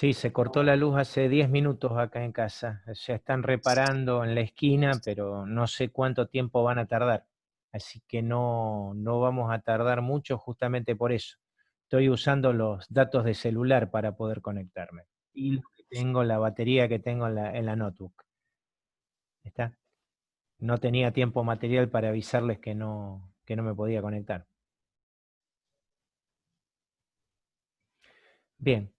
Sí, se cortó la luz hace 10 minutos acá en casa. O sea, están reparando en la esquina, pero no sé cuánto tiempo van a tardar. Así que no vamos a tardar mucho justamente por eso. Estoy usando los datos de celular para poder conectarme. Y lo que tengo, la batería que tengo en la notebook. ¿Está? No tenía tiempo material para avisarles que no me podía conectar. Bien,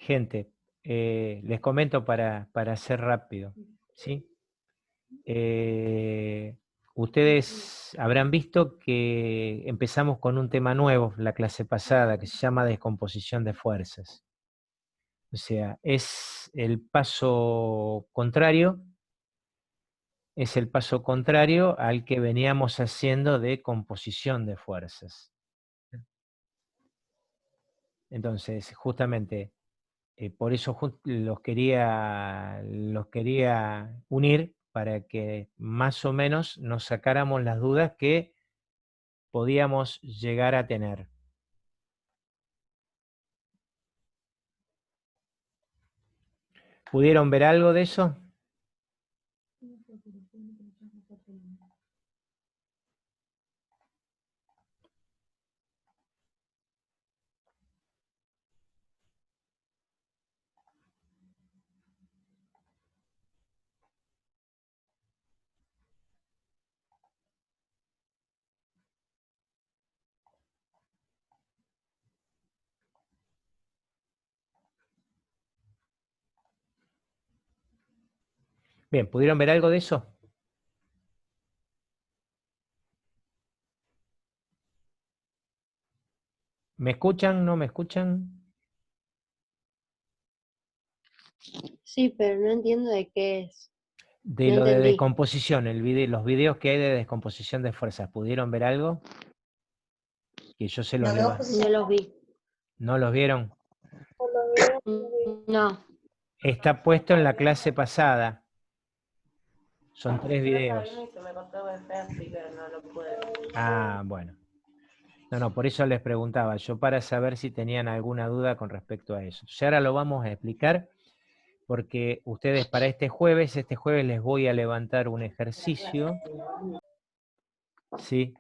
gente, les comento para ser rápido, ¿sí? Ustedes habrán visto que empezamos con un tema nuevo la clase pasada que se llama descomposición de fuerzas. O sea, es el paso contrario al que veníamos haciendo de composición de fuerzas. Entonces, justamente, por eso los quería unir para que más o menos nos sacáramos las dudas que podíamos llegar a tener. ¿Pudieron ver algo de eso? Bien, ¿pudieron ver algo de eso? ¿Me escuchan? ¿No me escuchan? Sí, pero no entiendo de qué es. De No lo de entendí. descomposición, los videos que hay de descomposición de fuerzas, ¿pudieron ver algo? Que yo se los levanto. No los vi. ¿No los vieron? No. Está puesto en la clase pasada. Son 3 videos. Ah, bueno. No, por eso les preguntaba yo, para saber si tenían alguna duda con respecto a eso. Entonces, ahora lo vamos a explicar, porque ustedes para este jueves les voy a levantar un ejercicio, ¿sí?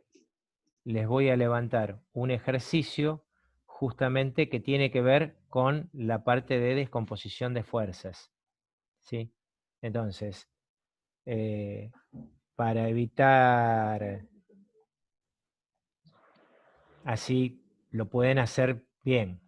Les voy a levantar un ejercicio justamente que tiene que ver con la parte de descomposición de fuerzas, ¿sí? Entonces, para evitar, así lo pueden hacer bien.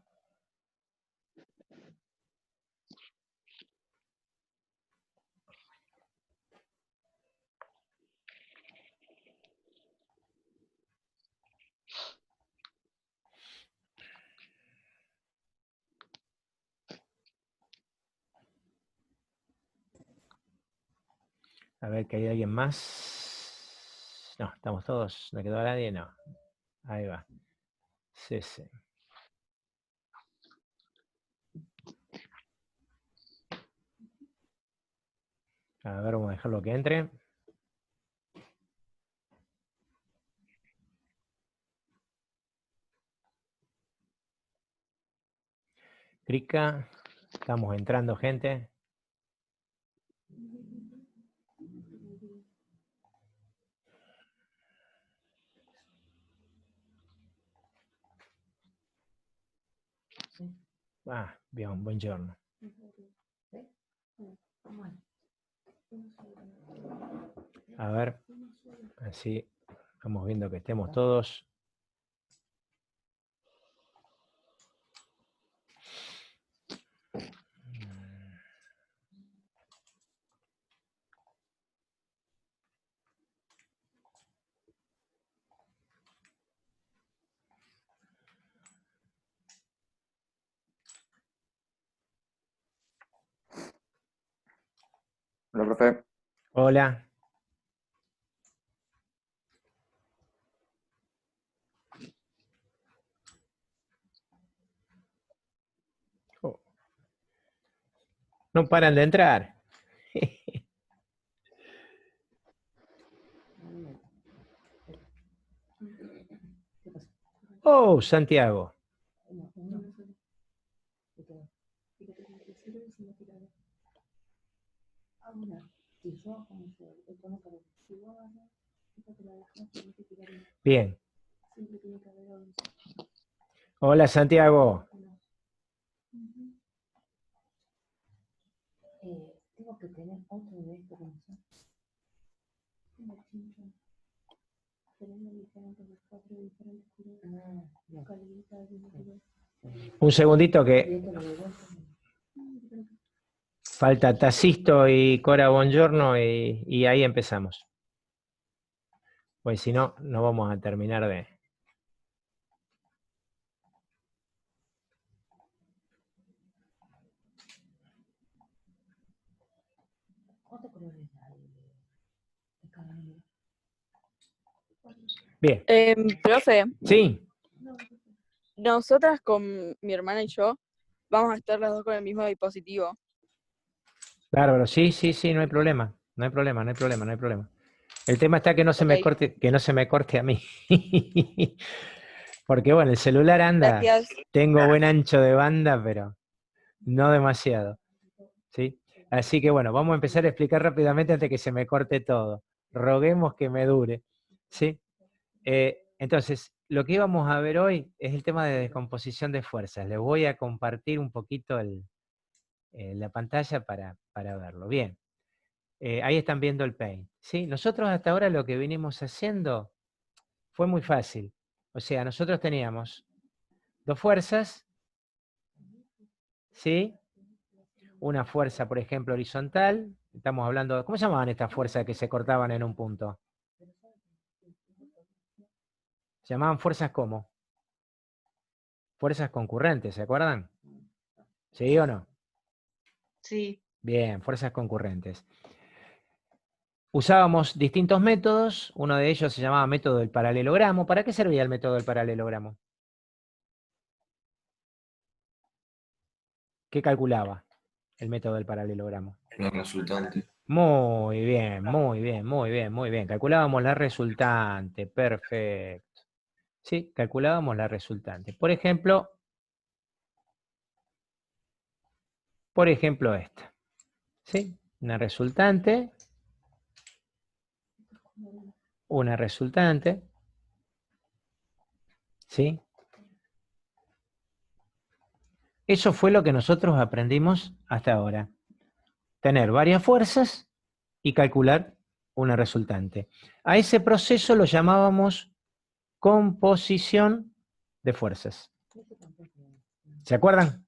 A ver que hay alguien más. No, estamos todos. ¿No quedó nadie? No. Ahí va. Sí, sí. A ver, vamos a dejarlo que entre. Clica. Estamos entrando, gente. Ah, bien, buongiorno. A ver, así vamos viendo que estemos todos. Hola, profe. Hola. Oh, no paran de entrar. Oh, Santiago. Bien. Hola, Santiago. Tengo que tener otro de esto que no sé. Un segundito que falta Tacisto y Cora Bongiorno y ahí empezamos. Pues si no, no vamos a terminar de... ¿Cuántos colores hay de cada uno? Bien. Profe, Sí, nosotras con mi hermana y yo vamos a estar las dos con el mismo dispositivo. bárbaro. Sí, sí, sí, no hay problema. No hay problema, no hay problema, no hay problema. El tema está que no se me Ok. corte, que no se me corte a mí. Porque bueno, el celular anda, Gracias. tengo buen ancho de banda, pero no demasiado. ¿Sí? Así que bueno, vamos a empezar a explicar rápidamente antes que se me corte todo. Roguemos que me dure. ¿Sí? Entonces, lo que íbamos a ver hoy es el tema de descomposición de fuerzas. Les voy a compartir un poquito la pantalla para verlo. Bien, ahí están viendo el Paint. ¿Sí? Nosotros hasta ahora lo que venimos haciendo fue muy fácil. O sea, nosotros teníamos dos fuerzas, ¿sí? Una fuerza, por ejemplo, horizontal. Estamos hablando, ¿cómo se llamaban estas fuerzas que se cortaban en un punto? Se llamaban fuerzas ¿cómo? Fuerzas concurrentes, ¿se acuerdan? ¿Sí o no? Sí. Bien, fuerzas concurrentes. Usábamos distintos métodos, uno de ellos se llamaba método del paralelogramo. ¿Para qué servía el método del paralelogramo? ¿Qué calculaba el método del paralelogramo? La resultante. Muy bien, muy bien, muy bien, muy bien. Calculábamos la resultante, perfecto. Sí, calculábamos la resultante. Por ejemplo esta. ¿Sí? Una resultante. ¿Sí? Eso fue lo que nosotros aprendimos hasta ahora. Tener varias fuerzas y calcular una resultante. A ese proceso lo llamábamos composición de fuerzas. ¿Se acuerdan?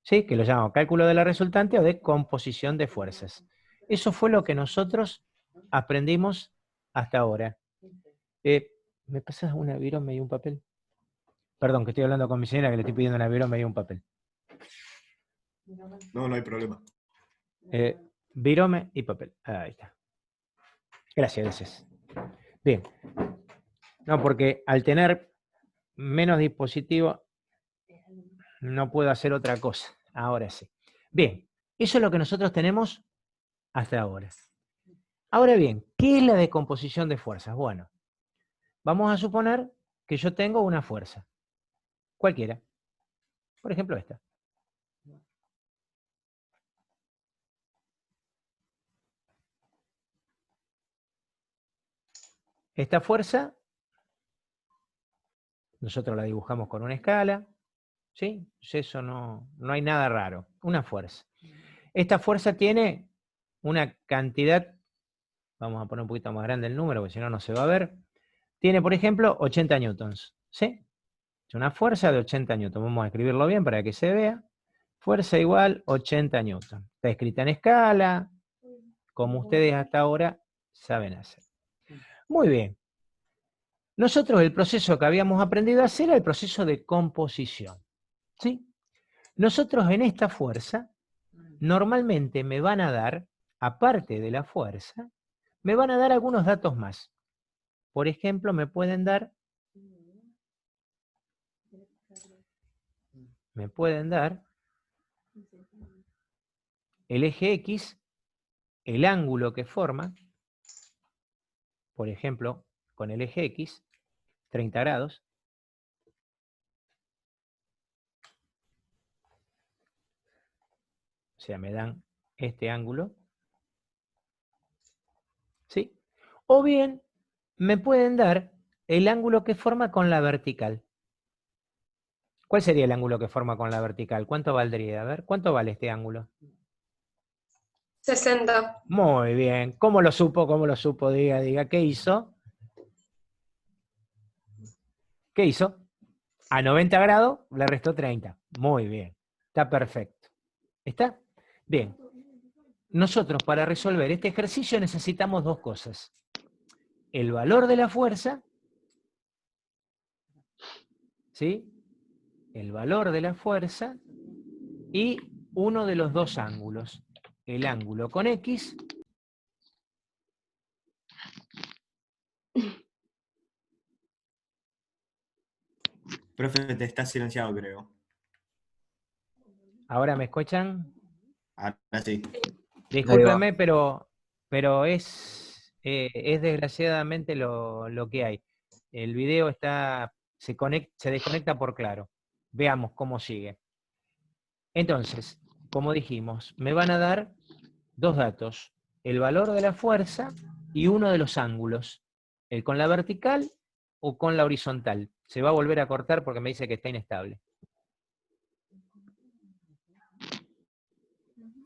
Sí, que lo llamamos cálculo de la resultante o de composición de fuerzas. Eso fue lo que nosotros aprendimos hasta ahora. ¿Me pasas una virome y un papel? Perdón, que estoy hablando con mi señora que le estoy pidiendo una virome y un papel. No, no hay problema. Virome y papel. Ahí está. Gracias, gracias. Bien. No, porque al tener menos dispositivo no puedo hacer otra cosa. Ahora sí. Bien, eso es lo que nosotros tenemos hasta ahora. Ahora bien, ¿qué es la descomposición de fuerzas? Bueno, vamos a suponer que yo tengo una fuerza, cualquiera. Por ejemplo, esta. Esta fuerza, nosotros la dibujamos con una escala, ¿sí? Eso no hay nada raro, una fuerza. Esta fuerza tiene una cantidad, vamos a poner un poquito más grande el número, porque si no, no se va a ver. Tiene, por ejemplo, 80 newtons, ¿sí? Es una fuerza de 80 newtons. Vamos a escribirlo bien para que se vea. Fuerza igual 80 newtons. Está escrita en escala, como ustedes hasta ahora saben hacer. Muy bien. Nosotros el proceso que habíamos aprendido a hacer era el proceso de composición, ¿sí? Nosotros en esta fuerza, normalmente me van a dar, aparte de la fuerza, me van a dar algunos datos más. Por ejemplo, me pueden dar el eje X, el ángulo que forma, por ejemplo, con el eje X, 30 grados. O sea, me dan este ángulo. ¿Sí? O bien, me pueden dar el ángulo que forma con la vertical. ¿Cuál sería el ángulo que forma con la vertical? ¿Cuánto valdría? A ver, ¿cuánto vale este ángulo? 60. Muy bien. ¿Cómo lo supo? ¿Cómo lo supo? Diga, ¿qué hizo? ¿Qué hizo? A 90 grados le restó 30. Muy bien. Está perfecto. ¿Está? Bien. Nosotros para resolver este ejercicio necesitamos dos cosas. El valor de la fuerza, ¿sí? El valor de la fuerza y uno de los dos ángulos. El ángulo con X Profe, te está silenciado, creo. ¿Ahora me escuchan? Ahora sí. Discúlpenme, pero es desgraciadamente lo que hay. El video se desconecta por claro. Veamos cómo sigue. Entonces, como dijimos, me van a dar dos datos. El valor de la fuerza y uno de los ángulos. El con la vertical o con la horizontal. Se va a volver a cortar porque me dice que está inestable.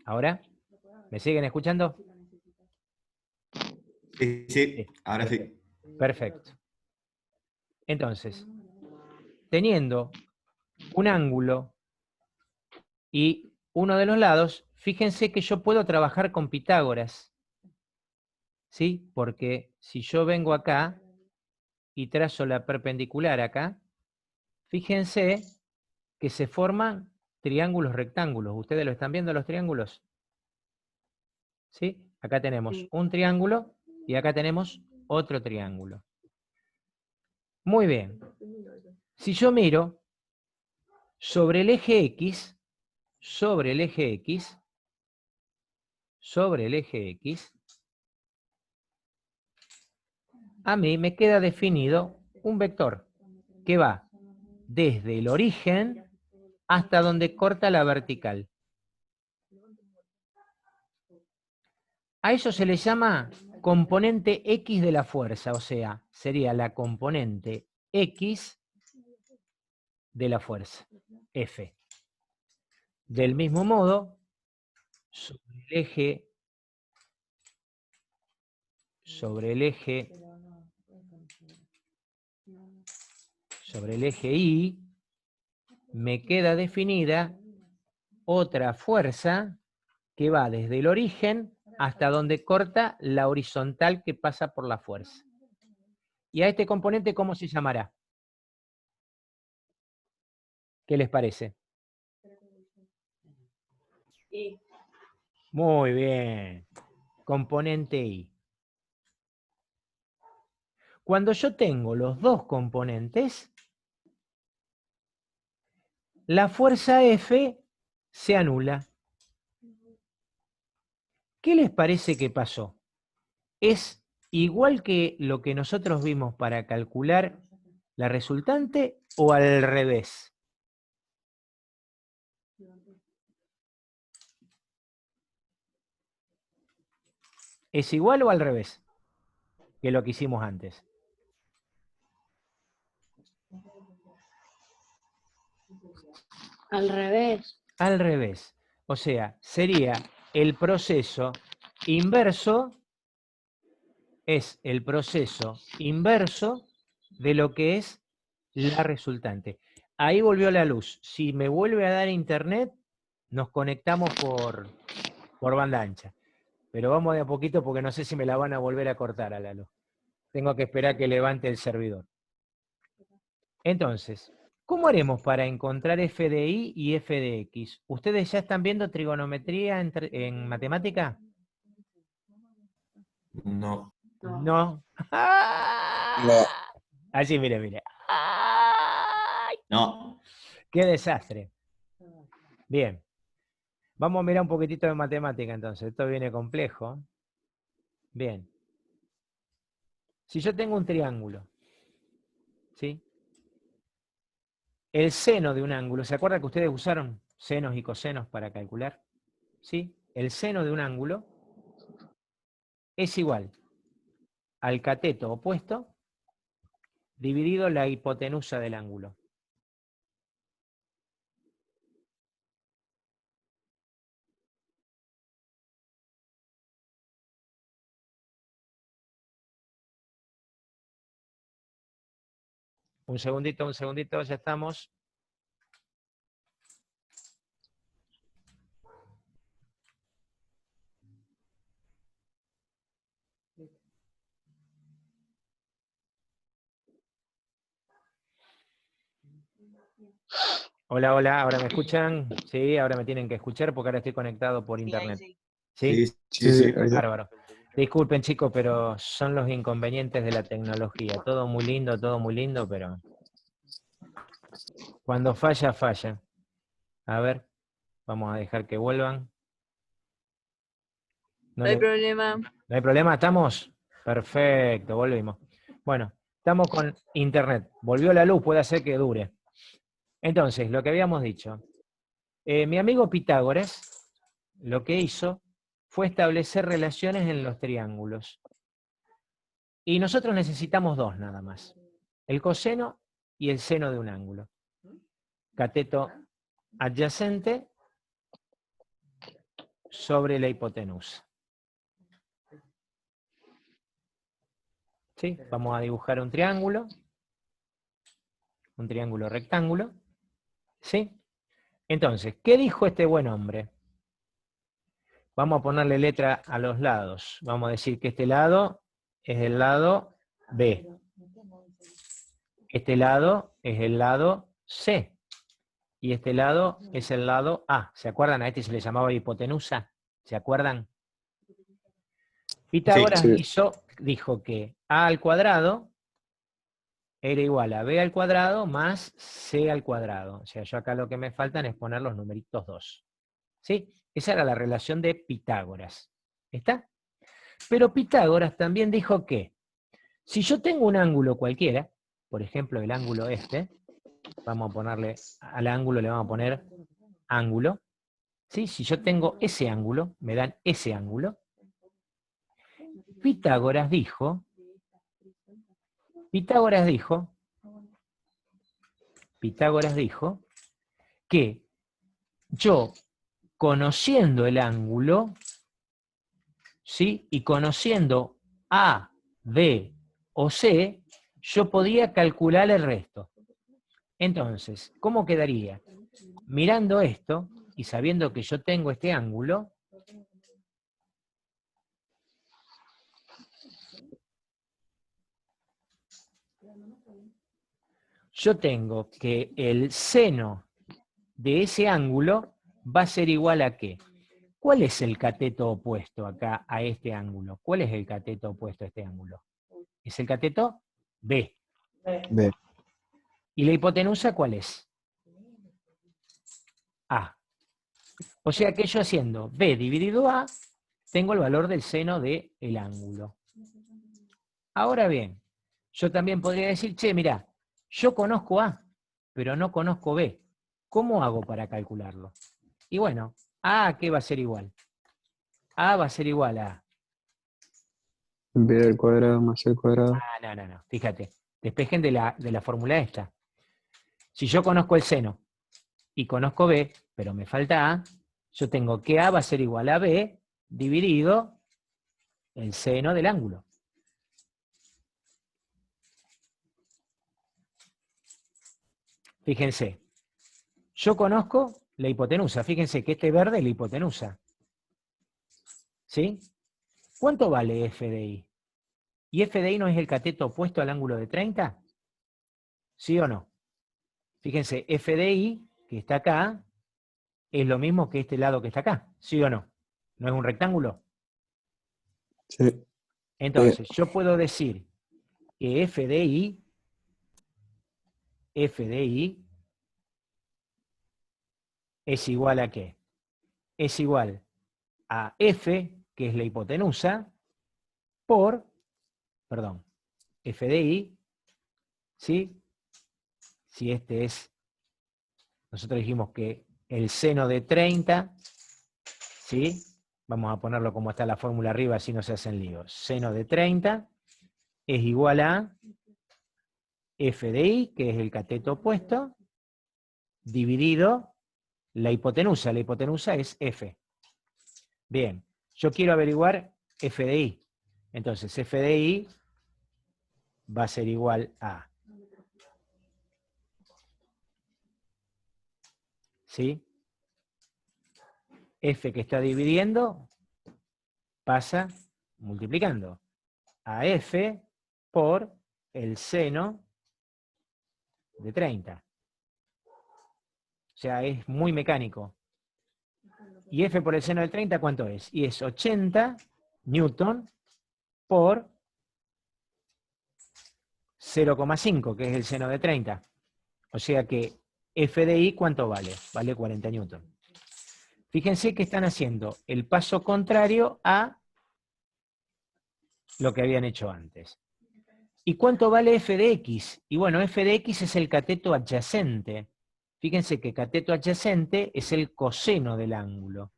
¿Ahora? ¿Me siguen escuchando? Sí, sí, ahora sí. Perfecto. Entonces, teniendo un ángulo y uno de los lados, fíjense que yo puedo trabajar con Pitágoras. ¿Sí? Porque si yo vengo acá y trazo la perpendicular acá, fíjense que se forman triángulos rectángulos. ¿Ustedes lo están viendo los triángulos? ¿Sí? Acá tenemos Sí. un triángulo y acá tenemos otro triángulo. Muy bien. Si yo miro sobre el eje X, sobre el eje X, a mí me queda definido un vector que va desde el origen hasta donde corta la vertical. A eso se le llama componente X de la fuerza, o sea, sería la componente X de la fuerza, F. Del mismo modo, sobre el eje Y, me queda definida otra fuerza que va desde el origen hasta donde corta la horizontal que pasa por la fuerza. ¿Y a este componente cómo se llamará? ¿Qué les parece? Y Muy bien. Componente Y. Cuando yo tengo los dos componentes, la fuerza F se anula. ¿Qué les parece que pasó? ¿Es igual que lo que nosotros vimos para calcular la resultante o al revés? ¿Es igual o al revés que lo que hicimos antes? Al revés. Al revés. O sea, sería el proceso inverso, es el proceso inverso de lo que es la resultante. Ahí volvió la luz. Si me vuelve a dar internet, nos conectamos por banda ancha. Pero vamos de a poquito porque no sé si me la van a volver a cortar a la luz. Tengo que esperar que levante el servidor. Entonces, ¿cómo haremos para encontrar f de y y f de x? ¿Ustedes ya están viendo trigonometría en matemática? No. No. Así, mire, mire. ¡Ay! No. ¡Qué desastre! Bien. Vamos a mirar un poquitito de matemática entonces. Esto viene complejo. Bien. Si yo tengo un triángulo, ¿sí? El seno de un ángulo, ¿se acuerdan que ustedes usaron senos y cosenos para calcular? ¿sí? El seno de un ángulo es igual al cateto opuesto dividido la hipotenusa del ángulo. Un segundito, ya estamos. Hola, hola, ¿ahora me escuchan? Sí, ahora me tienen que escuchar porque ahora estoy conectado por Sí, ahí internet. sí. ¿Sí? Sí, sí, sí. Bárbaro. Disculpen, chicos, pero son los inconvenientes de la tecnología. Todo muy lindo, pero cuando falla, falla. A ver, vamos a dejar que vuelvan. No hay problema. ¿No hay problema? ¿Estamos? Perfecto, volvimos. Bueno, estamos con internet. Volvió la luz, puede ser que dure. Entonces, lo que habíamos dicho. Mi amigo Pitágoras lo que hizo fue establecer relaciones en los triángulos. Y nosotros necesitamos dos nada más. El coseno y el seno de un ángulo. Cateto adyacente sobre la hipotenusa. ¿Sí? Vamos a dibujar un triángulo rectángulo. ¿Sí? Entonces, ¿qué dijo este buen hombre? Vamos a ponerle letra a los lados. Vamos a decir que este lado es el lado B. Este lado es el lado C. Y este lado es el lado A. ¿Se acuerdan? A este se le llamaba hipotenusa. ¿Se acuerdan? Pitágoras dijo que A al cuadrado era igual a B al cuadrado más C al cuadrado. O sea, yo acá lo que me faltan es poner los numeritos 2. ¿Sí? Esa era la relación de Pitágoras. ¿Está? Pero Pitágoras también dijo que si yo tengo un ángulo cualquiera, por ejemplo el ángulo este, vamos a ponerle, al ángulo le vamos a poner ángulo, ¿sí? Si yo tengo ese ángulo, me dan ese ángulo, Pitágoras dijo que yo, conociendo el ángulo, ¿sí? Y conociendo A, B o C, yo podía calcular el resto. Entonces, ¿cómo quedaría? Mirando esto y sabiendo que yo tengo este ángulo, yo tengo que el seno de ese ángulo va a ser igual a ¿qué? ¿Cuál es el cateto opuesto acá a este ángulo? ¿Cuál es el cateto opuesto a este ángulo? Es el cateto B. B. ¿Y la hipotenusa cuál es? A. O sea que yo haciendo B dividido A, tengo el valor del seno del ángulo. Ahora bien, yo también podría decir, che, mirá, yo conozco A, pero no conozco B. ¿Cómo hago para calcularlo? Y bueno, ¿A qué va a ser igual? A va a ser igual a... B al cuadrado más C al cuadrado. No. Fíjate, despejen de la fórmula esta. Si yo conozco el seno y conozco B, pero me falta A, yo tengo que A va a ser igual a B dividido el seno del ángulo. Fíjense, yo conozco la hipotenusa. Fíjense que este verde es la hipotenusa. ¿Sí? ¿Cuánto vale f de i? ¿Y f de i no es el cateto opuesto al ángulo de 30? ¿Sí o no? Fíjense, f de i, que está acá, es lo mismo que este lado que está acá. ¿Sí o no? ¿No es un rectángulo? Sí. Entonces, yo puedo decir que f de i es igual a ¿qué? Es igual a f, que es la hipotenusa, por, perdón, f de i, ¿sí? Si este es, nosotros dijimos que el seno de 30, ¿sí? Vamos a ponerlo como está la fórmula arriba, así no se hacen líos. Seno de 30 es igual a f de i, que es el cateto opuesto, dividido la hipotenusa. La hipotenusa es f. Bien, yo quiero averiguar f de i. Entonces, f de i va a ser igual a, ¿sí? F que está dividiendo pasa multiplicando a f por el seno de 30. O sea, es muy mecánico. ¿Y f por el seno de 30 cuánto es? Y es 80 newton por 0,5, que es el seno de 30. O sea que f de i, ¿cuánto vale? Vale 40 newton. Fíjense que están haciendo el paso contrario a lo que habían hecho antes. ¿Y cuánto vale f de x? Y bueno, f de x es el cateto adyacente. Fíjense que cateto adyacente es el coseno del ángulo.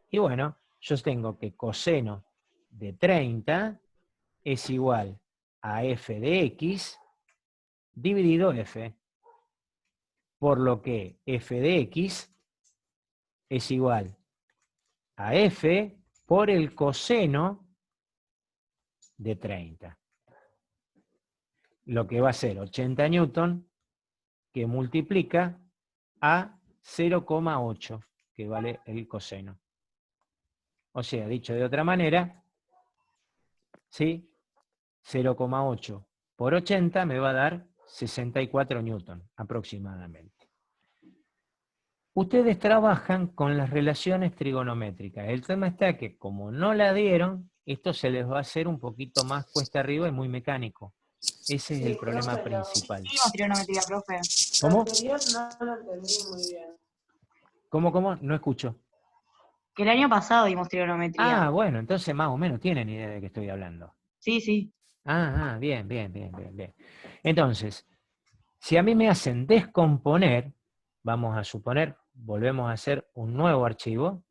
Y bueno, yo tengo que coseno de 30 es igual a f de x dividido f. Por lo que f de x es igual a f por el coseno de 30. Lo que va a ser 80 newton que multiplica a 0,8, que vale el coseno. O sea, dicho de otra manera, ¿sí? 0,8 por 80 me va a dar 64 newton aproximadamente. Ustedes trabajan con las relaciones trigonométricas. El tema está que como no la dieron, esto se les va a hacer un poquito más cuesta arriba y muy mecánico. Ese es el problema principal. Vimos trigonometría, profe. ¿Cómo? Anterior no lo entendí muy bien. ¿Cómo? No escucho. Que el año pasado vimos trigonometría. Ah, bueno, entonces más o menos tienen idea de qué estoy hablando. Sí, sí. Bien. Entonces, si a mí me hacen descomponer, vamos a suponer, volvemos a hacer un nuevo archivo,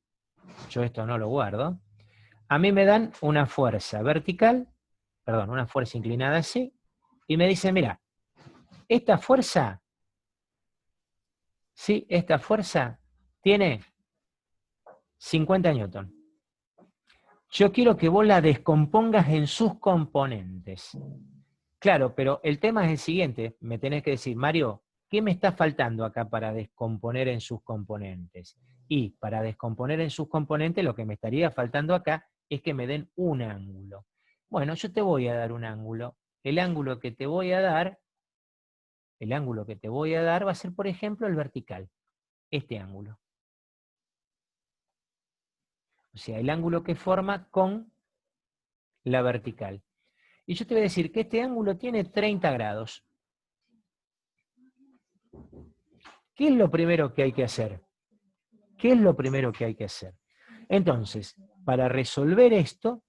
yo esto no lo guardo, a mí me dan una fuerza vertical, perdón, una fuerza inclinada así, y me dicen, mira, esta fuerza, sí, esta fuerza tiene 50 newton. Yo quiero que vos la descompongas en sus componentes. Claro, pero el tema es el siguiente, me tenés que decir, Mario, ¿qué me está faltando acá para descomponer en sus componentes? Y para descomponer en sus componentes lo que me estaría faltando acá es que me den un ángulo. Bueno, yo te voy a dar un ángulo. El ángulo que te voy a dar va a ser, por ejemplo, el vertical. Este ángulo. O sea, el ángulo que forma con la vertical. Y yo te voy a decir que este ángulo tiene 30 grados. ¿Qué es lo primero que hay que hacer? ¿Qué es lo primero que hay que hacer? Entonces, para resolver esto,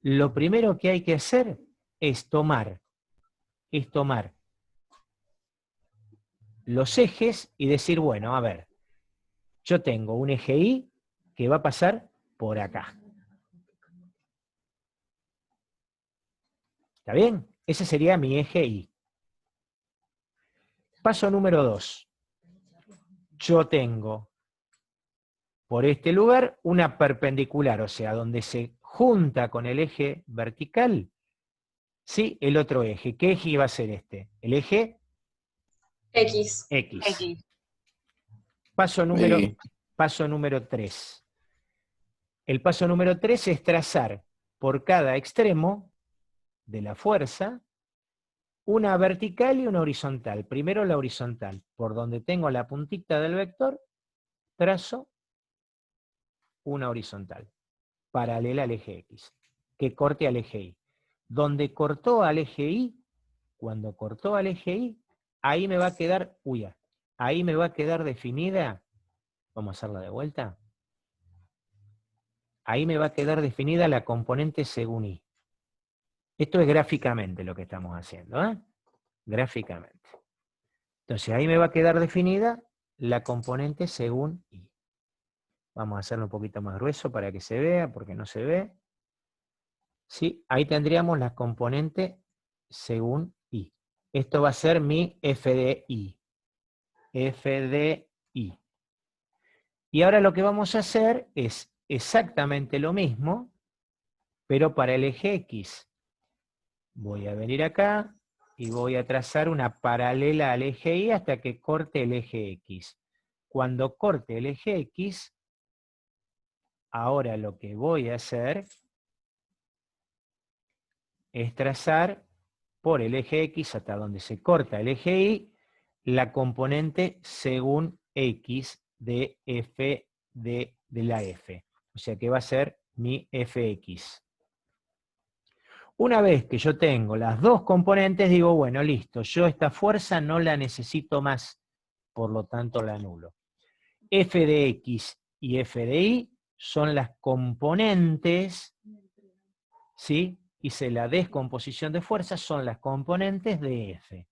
lo primero que hay que hacer es tomar los ejes y decir, bueno, a ver, yo tengo un eje Y que va a pasar por acá. ¿Está bien? Ese sería mi eje Y. Paso número 2. Yo tengo por este lugar una perpendicular, o sea, donde se junta con el eje vertical, ¿sí? El otro eje. ¿Qué eje iba a ser este? El eje X. X. Paso número 3. El paso número 3 es trazar por cada extremo de la fuerza una vertical y una horizontal. Primero la horizontal, por donde tengo la puntita del vector, trazo una horizontal, paralela al eje X, que corte al eje Y. Donde cortó al eje Y, cuando cortó al eje Y, ahí me va a quedar, ahí me va a quedar definida, vamos a hacerla de vuelta, ahí me va a quedar definida la componente según Y. Esto es gráficamente lo que estamos haciendo, ¿eh? Gráficamente. Entonces ahí me va a quedar definida la componente según Y. Vamos a hacerlo un poquito más grueso para que se vea, porque no se ve. ¿Sí? Ahí tendríamos las componentes según I. Esto va a ser mi f de I. F de I. Y ahora lo que vamos a hacer es exactamente lo mismo, pero para el eje X. Voy a venir acá y voy a trazar una paralela al eje Y hasta que corte el eje X. Cuando corte el eje X, ahora lo que voy a hacer es trazar por el eje X hasta donde se corta el eje Y, la componente según X de f de la f. O sea que va a ser mi fx. Una vez que yo tengo las dos componentes, digo, bueno, listo, yo esta fuerza no la necesito más, por lo tanto la anulo. F de X y F de Y son las componentes, ¿sí? Hice la descomposición de fuerzas, son las componentes de F.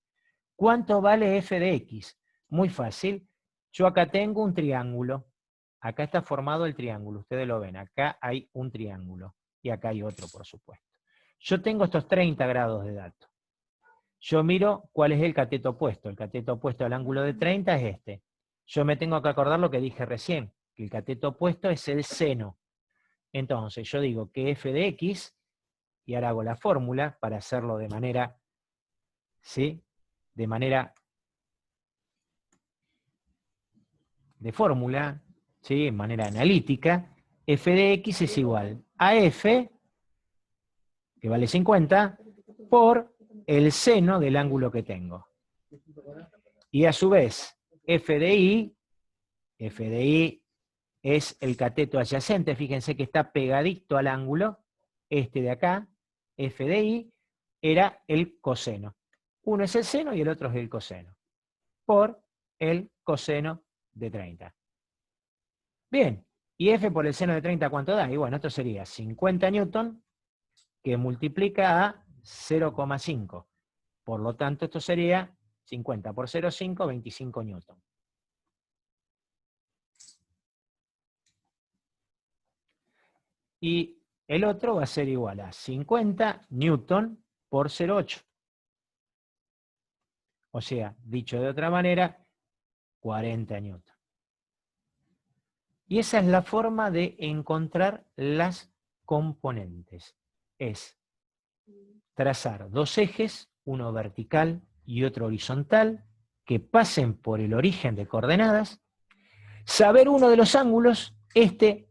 ¿Cuánto vale F de X? Muy fácil. Yo acá tengo un triángulo. Acá está formado el triángulo, ustedes lo ven. Acá hay un triángulo. Y acá hay otro, por supuesto. Yo tengo estos 30 grados de dato. Yo miro cuál es el cateto opuesto. El cateto opuesto al ángulo de 30 es este. Yo me tengo que acordar lo que dije recién, que el cateto opuesto es el seno. Entonces yo digo que f de x, y ahora hago la fórmula para hacerlo de manera, ¿sí? De manera de fórmula, ¿sí? En manera analítica, f de x es igual a f, que vale 50, por el seno del ángulo que tengo. Y a su vez, f de y es el cateto adyacente, fíjense que está pegadito al ángulo, este de acá, f de y, era el coseno. Uno es el seno y el otro es el coseno, por el coseno de 30. Bien, y f por el seno de 30, ¿cuánto da? Y bueno, esto sería 50 newton, que multiplica a 0,5. Por lo tanto, esto sería 50 por 0,5, 25 newton. Y el otro va a ser igual a 50 newton por 0,8. O sea, dicho de otra manera, 40 newton. Y esa es la forma de encontrar las componentes. Es trazar dos ejes, uno vertical y otro horizontal, que pasen por el origen de coordenadas, saber uno de los ángulos, este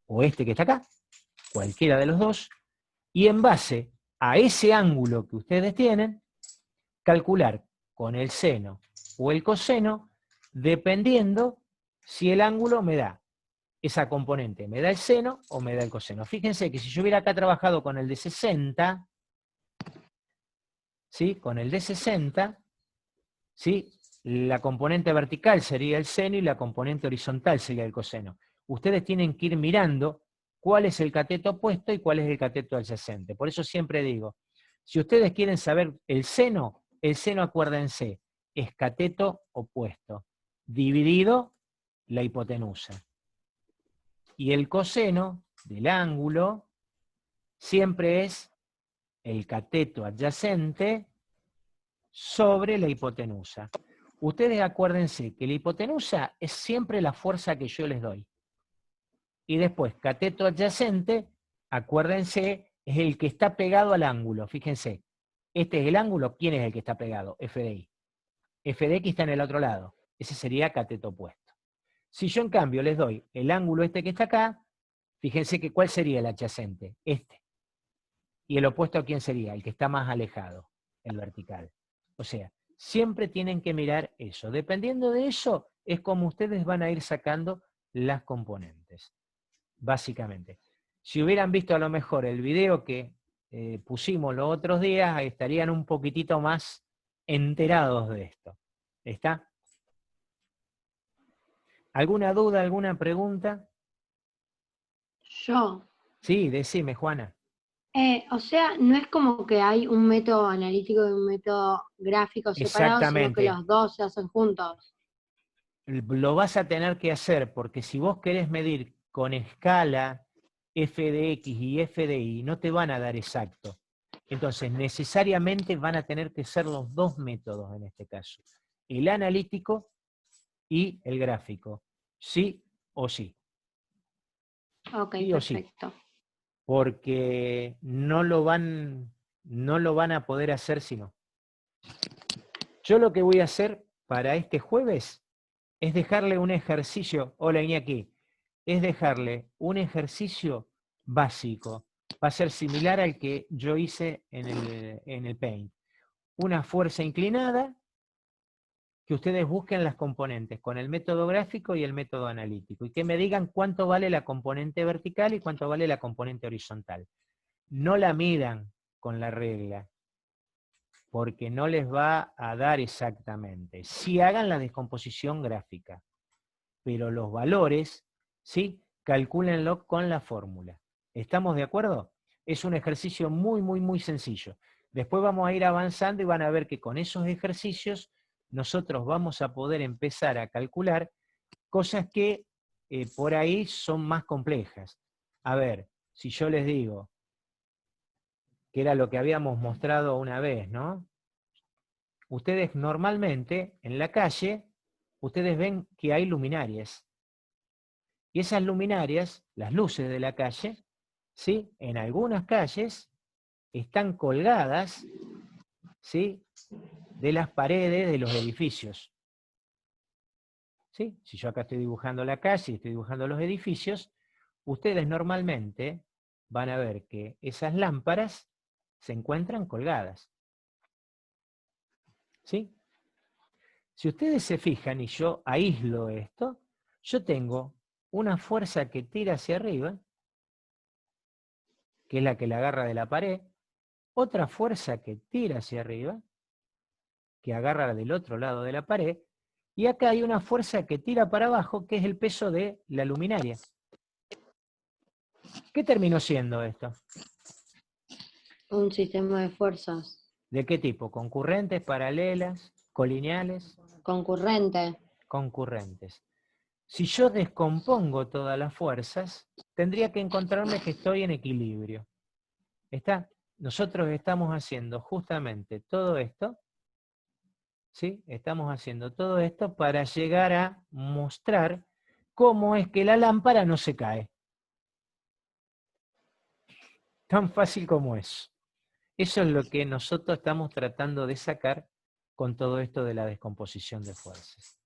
o este que está acá, cualquiera de los dos, y en base a ese ángulo que ustedes tienen, calcular con el seno o el coseno, dependiendo si el ángulo me da esa componente, me da el seno o me da el coseno. Fíjense que si yo hubiera acá trabajado con el de 60, ¿sí? Con el de 60, ¿sí? La componente vertical sería el seno y la componente horizontal sería el coseno. Ustedes tienen que ir mirando cuál es el cateto opuesto y cuál es el cateto adyacente. Por eso siempre digo, si ustedes quieren saber el seno acuérdense, es cateto opuesto, dividido la hipotenusa. Y el coseno del ángulo siempre es el cateto adyacente sobre la hipotenusa. Ustedes acuérdense que la hipotenusa es siempre la fuerza que yo les doy. Y después, cateto adyacente, acuérdense, es el que está pegado al ángulo. Fíjense, este es el ángulo, ¿quién es el que está pegado? F de Y. F de X está en el otro lado. Ese sería cateto opuesto. Si yo en cambio les doy el ángulo este que está acá, fíjense que ¿cuál sería el adyacente? Este. ¿Y el opuesto a quién sería? El que está más alejado, el vertical. O sea, siempre tienen que mirar eso. Dependiendo de eso, es como ustedes van a ir sacando las componentes, básicamente. Si hubieran visto a lo mejor el video que pusimos los otros días, estarían un poquitito más enterados de esto. ¿Está? ¿Alguna duda, alguna pregunta? Yo. Sí, decime, Juana. O sea, no es como que hay un método analítico y un método gráfico separado, sino que Exactamente. los dos se hacen juntos. lo vas a tener que hacer, porque si vos querés medir con escala f de x y f de y, no te van a dar exacto. Entonces, necesariamente van a tener que ser los dos métodos en este caso. El analítico y el gráfico. Sí o sí. Ok, Sí o sí. perfecto. Porque no lo van a poder hacer si no. Yo lo que voy a hacer para este jueves es dejarle un ejercicio, hola Iñaki, es dejarle un ejercicio básico. Va a ser similar al que yo hice en el Paint. Una fuerza inclinada, que ustedes busquen las componentes con el método gráfico y el método analítico, y que me digan cuánto vale la componente vertical y cuánto vale la componente horizontal. No la midan con la regla, porque no les va a dar exactamente. Sí hagan la descomposición gráfica, pero los valores, ¿sí? Calcúlenlo con la fórmula. ¿Estamos de acuerdo? Es un ejercicio muy, muy, muy sencillo. Después vamos a ir avanzando y van a ver que con esos ejercicios nosotros vamos a poder empezar a calcular cosas que por ahí son más complejas. A ver, si yo les digo, que era lo que habíamos mostrado una vez, ¿no? Ustedes normalmente en la calle, ustedes ven que hay luminarias. Y esas luminarias, las luces de la calle, ¿sí? En algunas calles están colgadas, ¿sí? De las paredes de los edificios. ¿Sí? Si yo acá estoy dibujando la calle y estoy dibujando los edificios, ustedes normalmente van a ver que esas lámparas se encuentran colgadas. ¿Sí? Si ustedes se fijan y yo aíslo esto, yo tengo una fuerza que tira hacia arriba, que es la que la agarra de la pared, otra fuerza que tira hacia arriba, que agarra del otro lado de la pared, y acá hay una fuerza que tira para abajo, que es el peso de la luminaria. ¿Qué terminó siendo esto? Un sistema de fuerzas. ¿De qué tipo? ¿Concurrentes, paralelas, colineales? Concurrente. Concurrentes. Si yo descompongo todas las fuerzas, tendría que encontrarme que estoy en equilibrio. ¿Está? Nosotros estamos haciendo justamente todo esto, ¿sí? Estamos haciendo todo esto para llegar a mostrar cómo es que la lámpara no se cae. Tan fácil como eso. Eso es lo que nosotros estamos tratando de sacar con todo esto de la descomposición de fuerzas.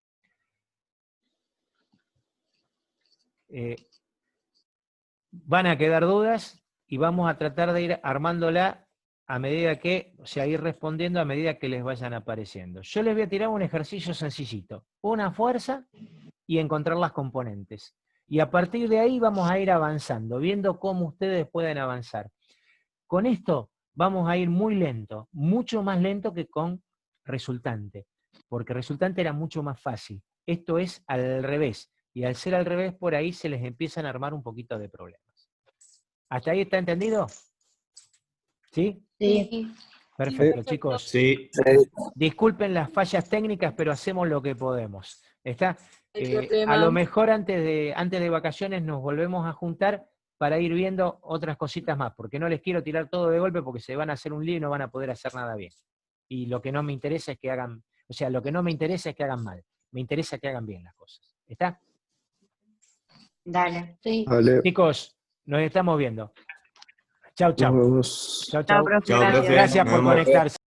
Van a quedar dudas y vamos a tratar de ir armándola a medida que, o sea, ir respondiendo a medida que les vayan apareciendo. Yo les voy a tirar un ejercicio sencillito, una fuerza y encontrar las componentes. Y a partir de ahí vamos a ir avanzando, viendo cómo ustedes pueden avanzar. Con esto vamos a ir muy lento, mucho más lento que con resultante, porque resultante era mucho más fácil. Esto es al revés, y al ser al revés, por ahí se les empiezan a armar un poquito de problemas. ¿Hasta ahí está entendido? ¿Sí? Sí. Perfecto, chicos. Sí. Disculpen las fallas técnicas, pero hacemos lo que podemos. ¿Está? El problema- A lo mejor antes de vacaciones nos volvemos a juntar para ir viendo otras cositas más, porque no les quiero tirar todo de golpe porque se van a hacer un lío y no van a poder hacer nada bien. Y lo que no me interesa es que hagan, o sea, lo que no me interesa es que hagan mal, me interesa que hagan bien las cosas. ¿Está? Dale. Sí. Vale, Chicos, nos estamos viendo. Chau, nos chau. vemos. Chau, Chao, chau. profe. Chao, Gracias. profe. Gracias Nos por vemos. conectarse.